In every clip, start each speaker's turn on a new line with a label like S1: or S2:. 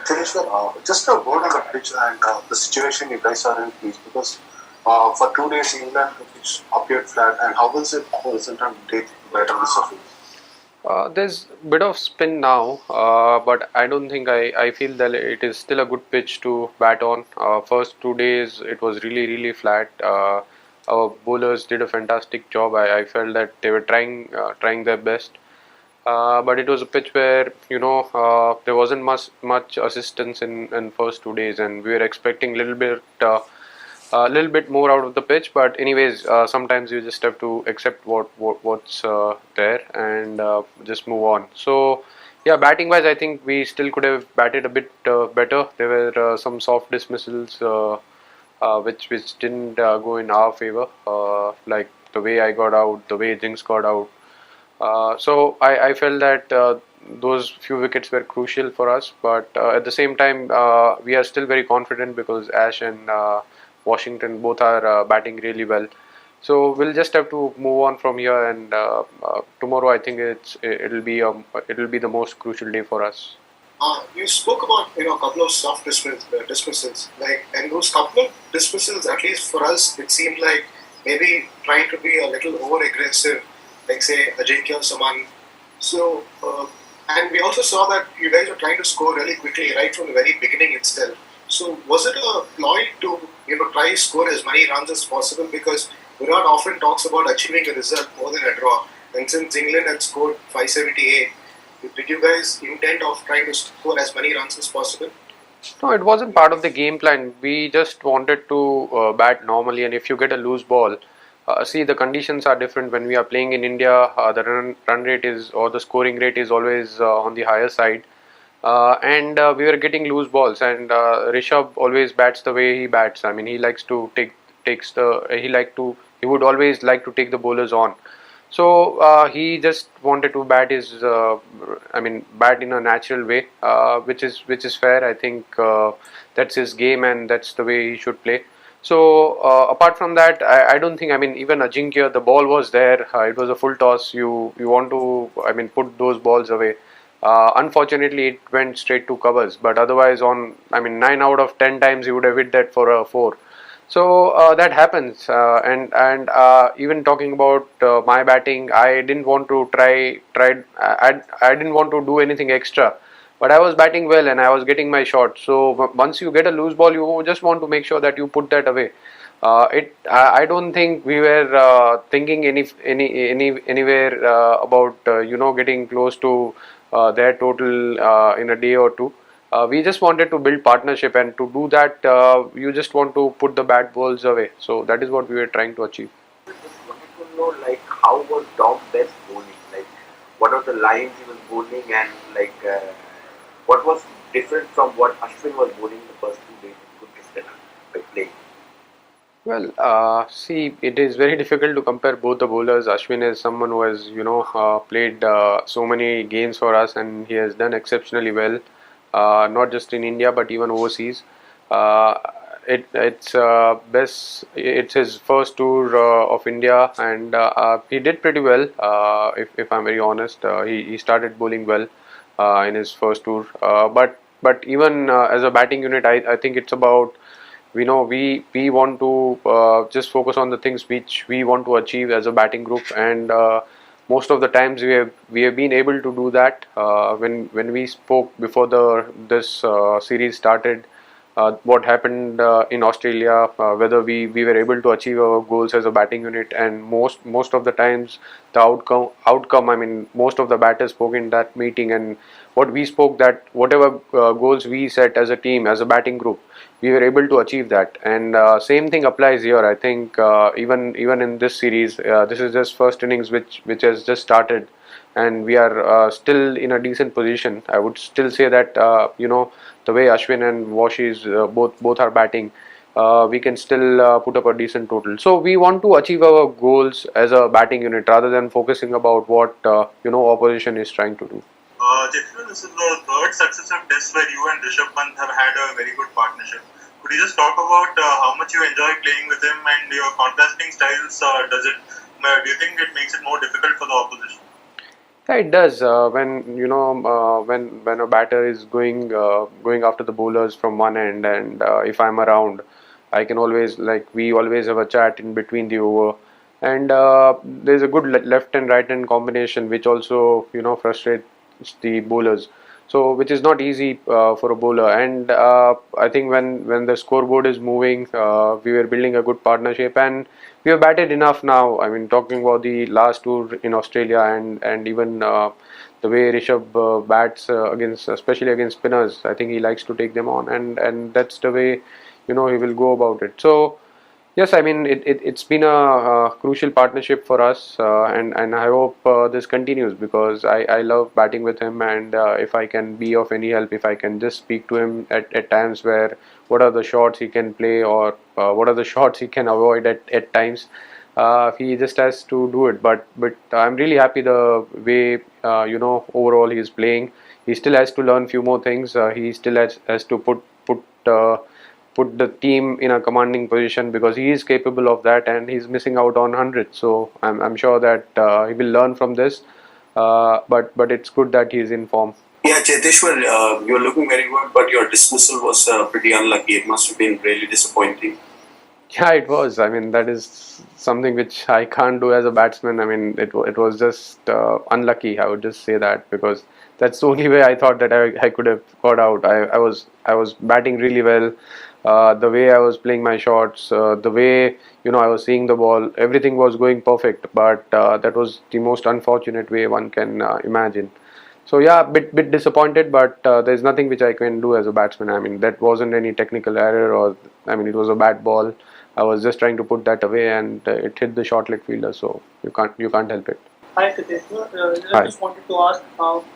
S1: Cheteshwar, just a word on the pitch and the situation you guys are in, please, because for 2 days England the pitch appeared flat, and how was it result on day better on the surface?
S2: There's a bit of spin now, but I don't think I feel that it is still a good pitch to bat on. First 2 days it was really flat. Our bowlers did a fantastic job. I felt that they were trying their best. But it was a pitch where there wasn't much assistance in first 2 days, and we were expecting a little bit more out of the pitch. But anyways, sometimes you just have to accept what's there and just move on. So yeah, batting wise, I think we still could have batted a bit better. There were some soft dismissals which didn't go in our favor, like the way I got out, the way Jinx got out. So I felt that those few wickets were crucial for us, but at the same time we are still very confident because Ash and Washington both are batting really well. So we'll just have to move on from here, and tomorrow I think it'll be the most crucial day for us.
S1: You spoke about a couple of soft dismissals, like, and those couple of dismissals, at least for us, it seemed like maybe trying to be a little over aggressive, like say Ajinkya or someone. So, and we also saw that you guys were trying to score really quickly right from the very beginning itself. So, was it a ploy to try score as many runs as possible? Because Virat often talks about achieving a result more than a draw, and since England had scored 578. Did you guys intend of trying to score as many runs as possible?
S2: No, it wasn't part of the game plan. We just wanted to bat normally, and if you get a loose ball, see, the conditions are different when we are playing in India. The run rate is, or the scoring rate is always on the higher side, and we were getting loose balls. And Rishabh always bats the way he bats. I mean, he likes to he would always like to take the bowlers on. So he just wanted to bat in a natural way, which is fair. I think that's his game and that's the way he should play. So apart from that, I don't think. I mean, even Ajinkya, the ball was there. It was a full toss. You want to, put those balls away. Unfortunately, it went straight to covers. But otherwise, 9 out of 10 times, he would have hit that for a four. So that happens, and even talking about my batting, I didn't want to I didn't want to do anything extra, but I was batting well and I was getting my shot. So once you get a loose ball, you just want to make sure that you put that away. I don't think we were thinking anywhere about getting close to their total in a day or two. We just wanted to build partnership, and to do that, you just want to put the bad balls away. So that is what we were trying to achieve.
S3: Just wanted to know, like, how was Dom best bowling? Like, what are the lines he was bowling, and what was different from what Ashwin was bowling the first 2 days in Good by playing?
S2: Well, see, it is very difficult to compare both the bowlers. Ashwin is someone who has, played so many games for us, and he has done exceptionally well, not just in India but even overseas. Uh, it's his first tour of India, and he did pretty well. If I'm very honest, he started bowling well in his first tour. But even as a batting unit, I think it's about, we want to just focus on the things which we want to achieve as a batting group, and most of the times we have been able to do that. When we spoke before the this series started, what happened in Australia, whether we were able to achieve our goals as a batting unit, and most of the times the outcome, I mean, most of the batters spoke in that meeting, and what we spoke, that whatever goals we set as a team, as a batting group, we were able to achieve that. And same thing applies here. I think even in this series, this is just first innings which has just started, and we are still in a decent position. I would still say that the way Ashwin and Washies both are batting, we can still put up a decent total. So we want to achieve our goals as a batting unit rather than focusing about what opposition is trying to do.
S4: Jethro, this is the third successive test where you and Rishabh Pant have had a very good partnership. Could you just talk about how much you enjoy playing with him and your contrasting styles? Do you think it makes it more difficult for the opposition?
S2: Yeah, it does. When a batter is going after the bowlers from one end, and if I'm around, I can always, like, we always have a chat in between the over, and there's a good left and right hand combination, which also frustrates the bowlers. So which is not easy for a bowler, and I think when the scoreboard is moving, we were building a good partnership, and we have batted enough now. I mean, talking about the last tour in Australia, and even the way Rishabh bats against, especially against spinners, I think he likes to take them on, and that's the way he will go about it. So yes, I mean it's been a crucial partnership for us, and I hope this continues, because I love batting with him, and if I can be of any help, if I can just speak to him at times where what are the shots he can play, or what are the shots he can avoid at times. He just has to do it, but I'm really happy the way overall he's playing. He still has to learn few more things. He still has to put the team in a commanding position, because he is capable of that, and he's missing out on hundreds. So I'm sure that he will learn from this. But it's good that he is in form.
S5: Yeah, Cheteshwar, you're looking very good, but your dismissal was pretty unlucky. It must have been really disappointing.
S2: Yeah, it was. I mean, that is something which I can't do as a batsman. I mean, it was just unlucky. I would just say that, because that's the only way I thought that I could have got out. I was batting really well. The way I was playing my shots, the way I was seeing the ball, everything was going perfect. But that was the most unfortunate way one can imagine. So yeah, bit disappointed, but there's nothing which I can do as a batsman. I mean, that wasn't any technical error, or I mean, it was a bad ball. I was just trying to put that away, and it hit the short leg fielder. So you can't help it.
S6: Hi Cheteshwar,
S2: Hi.
S6: I just wanted to ask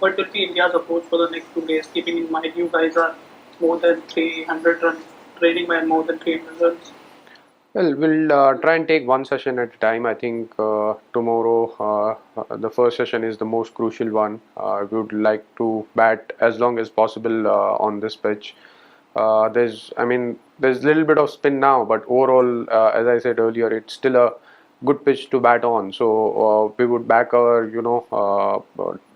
S6: what will be India's approach for the next 2 days, keeping in mind you guys are more than 300 runs, trailing by more than 300 runs.
S2: Well, we'll try and take one session at a time. I think tomorrow, the first session is the most crucial one. We would like to bat as long as possible on this pitch. There's a little bit of spin now, but overall, as I said earlier, it's still a good pitch to bat on. So we would back our,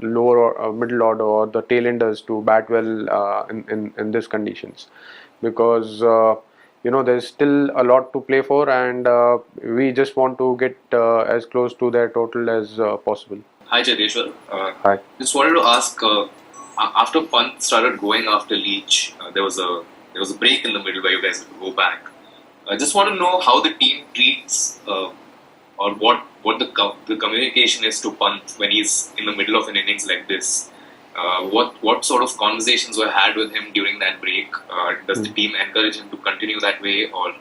S2: lower or middle order, or the tailenders, to bat well in these conditions, because there's still a lot to play for, and we just want to get as close to their total as possible.
S7: Hi Cheteshwar.
S2: Hi.
S7: Just wanted to ask, after Pant started going after Leach, there was a break in the middle where you guys had to go back. I just want to know how the team treats or what the communication is to Pant when he's in the middle of an innings like this. What sort of conversations were had with him during that break? Does the team encourage him to continue that way, or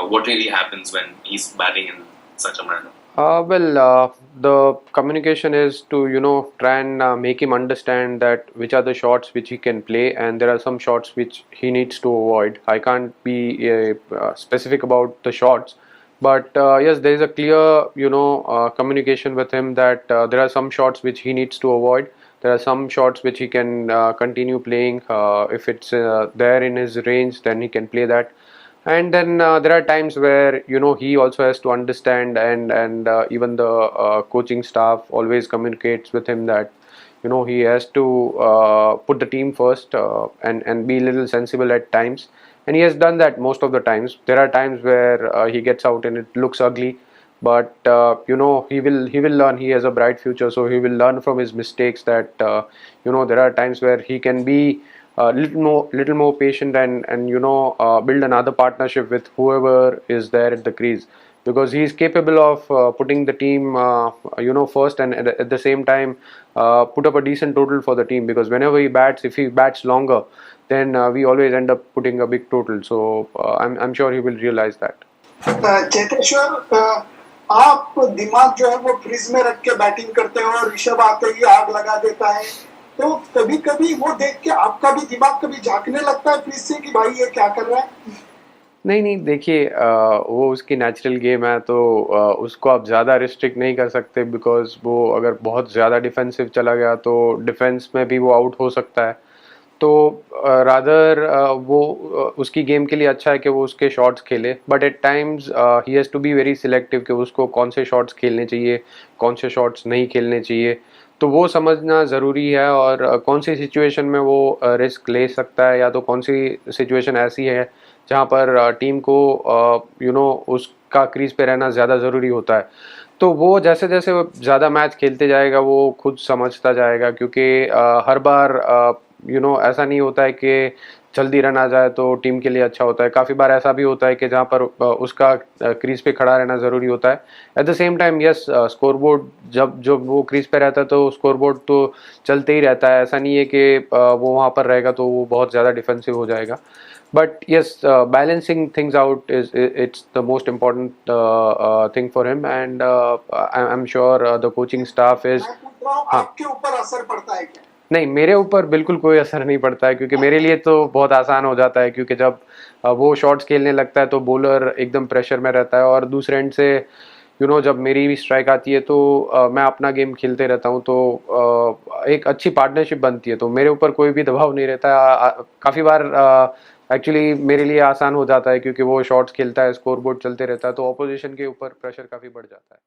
S7: what really happens when he's batting in such a manner?
S2: The communication is to try and make him understand that which are the shots which he can play, and there are some shots which he needs to avoid. I can't be specific about the shots, but yes, there is a clear communication with him that there are some shots which he needs to avoid. There are some shots which he can continue playing. If it's there in his range, then he can play that. And then there are times where he also has to understand, and even the coaching staff always communicates with him that he has to put the team first, and be a little sensible at times. And he has done that most of the times. There are times where he gets out and it looks ugly, but he will learn. He has a bright future, so he will learn from his mistakes. That there are times where he can be little more patient, and build another partnership with whoever is there at the crease, because he is capable of putting the team first, and at the same time put up a decent total for the team, because whenever he bats, if he bats longer, then we always end up putting a big total. So I'm sure he will realize that.
S8: Cheteshwar, आप दिमाग जो है वो fridge में रख के batting करते हो और ऋषभ आते ही आग लगा देता है, तो कभी कभी वो देख के आपका भी दिमाग कभी झांकने लगता है फ्रिज से कि भाई ये क्या कर रहा है?
S2: नहीं, देखिए, वो उसकी नेचुरल गेम है, तो उसको आप ज़्यादा रिस्ट्रिक्ट नहीं कर सकते, बिकॉज वो अगर बहुत ज़्यादा डिफेंसिव चला गया तो डिफेंस में भी वो आउट हो सकता है. तो रादर वो उसकी गेम के लिए अच्छा है कि वो उसके शॉट्स खेले, but at times he has to be very selective कि उसको कौन से शॉट्स खेलने चाहिए, कौन से शॉट्स नहीं खेलने चाहिए. तो वो समझना ज़रूरी है, और कौन सी सिचुएशन में वो रिस्क ले सकता है, या तो कौन सी सिचुएशन ऐसी है जहाँ पर टीम को उसका क्रीज पे रहना ज़्यादा ज़रूरी होता है। तो वो जैसे जैसे वो ज़्यादा मैच खेलते जाएगा वो खुद समझता जाएगा, क्योंकि हर बार ऐसा नहीं होता है कि जल्दी रन आ जाए तो टीम के लिए अच्छा होता है। काफ़ी बार ऐसा भी होता है कि जहाँ पर उसका क्रीज पे खड़ा रहना ज़रूरी होता है। At the same time yes, scoreboard जब वो क्रीज पे रहता है तो स्कोरबोर्ड तो चलते ही रहता है। ऐसा नहीं है कि वो वहाँ पर रहेगा तो वो बहुत ज़्यादा डिफेंसिव हो जाएगा। But yes, balancing things out it's the most important thing for him, and I'm sure the coaching staff is.
S8: मैं पूछ रहा हूँ
S2: हाँ,
S8: आपके ऊपर असर पड़ता है क्या?
S2: नहीं, मेरे ऊपर बिल्कुल कोई असर नहीं पड़ता है, क्योंकि मेरे लिए तो बहुत आसान हो जाता है, क्योंकि जब वो शॉट्स खेलने लगता है तो बॉलर एकदम प्रेशर में रहता है, और दूसरे एंड से जब मेरी भी स्ट्राइक आती है तो मैं अपना गेम खेलते रहता हूँ, तो एक अच्छी पार्टनरशिप बनती है, तो मेरे ऊपर कोई भी दबाव नहीं रहता है। काफ़ी बार एक्चुअली मेरे लिए आसान हो जाता है, क्योंकि वो शॉट्स खेलता है, स्कोरबोर्ड चलते रहता है, तो ऑपोजिशन के ऊपर प्रेशर काफ़ी बढ़ जाता है।